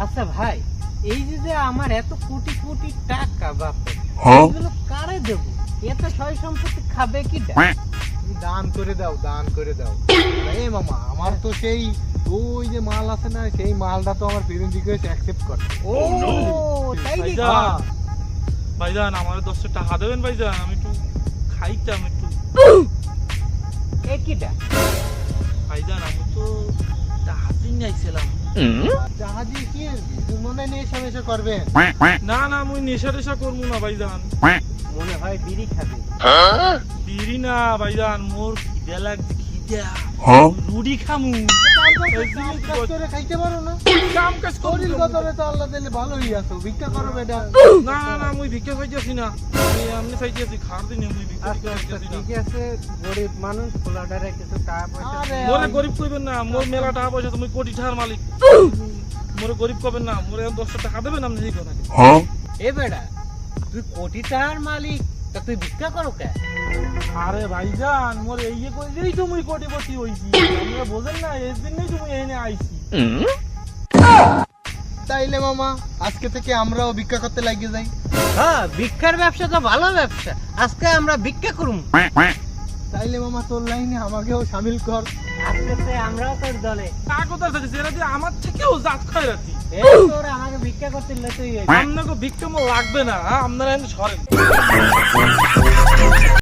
আচ্ছা ভাই, এই যে আমার এত কোটি কোটি টাকা বাপে, এগুলো কারে দেব? এত সয় সম্পত্তি খাবে কি? তুমি দান করে দাও, দান করে দাও। এই মামা, আমার তো সেই ওই যে মাল আছে না, সেই মালটা তো আমার পেরেন্ট রিকোয়েস্ট অ্যাকসেপ্ট করে। ও তাই নাকি? ভাইজান, ভাইজান আমার 10 টাকা দেবেন ভাইজান, আমি একটু খাইতাম একটু। এ কিটা? ভাইজান আমি তো টাহাজি নাইছিলাম। জাহাজি কি তুমি মনে নেই সমস্যা করবে? না না মুই নেশা টেশা করবো না ভাইজান। মনে হয় বিড়ি খাবে। বিড়ি না ভাইজান, মোর খিদে লাগছে, খিদা। রুটি খামু। কাজ করে খাইতে পারো না? কাম কাজ শরীর করি গতরে তো আল্লাহ দিলে ভালোই আছো, ভিক্ষা করো বেটা। না না মুই ভিক্ষা খাইতেছি না, আমি এমনি খাইতেছি, খার দিনে মুই ভিক্ষা আচ্ছা আচ্ছা খাইতেছি না। ঠিক আছে, গরিব মানুষ পোলাডারে কিছু টাকা পয়সা আরে মোরে গরিব কইবেন না, মোর মেলা টাকা পয়সা, তুমি কোটি টাকার মালিক। মোরে গরিব কবেন না, মোরে 10 টাকা দেবেন আপনি এই কথা। এ বেটা, তুই কোটি টাকার মালিক, তা তুই ভিক্ষা করো কে? আরে ভাইজান মোর এই যে কইলেই তো মুই কোটিপতি হইছি, আমরা বোঝেন না, এই জন্যই তুমি এখানে আইছি। তাইলে মামা আজকে থেকে আমরাও ভিক্ষা করতে লাগিয়ে যাই। হ্যাঁ, ভিক্ষার ব্যবসা তো ভালো ব্যবসা, আজকে আমরা ভিক্ষা করুম। তাইলে মামা তোর লাইনে আমাকেও শামিল কর। আজকে থেকে আমরাও তোর দলে। তা কথা থাকে এরা দিয়ে আমার থেকেও জাত খায় রাখি। এই তোর আমাকে ভিক্ষা করতে লেতেই আপনাকে ভিক্ষা মোর লাগবে না, আপনারা এনে সরেন।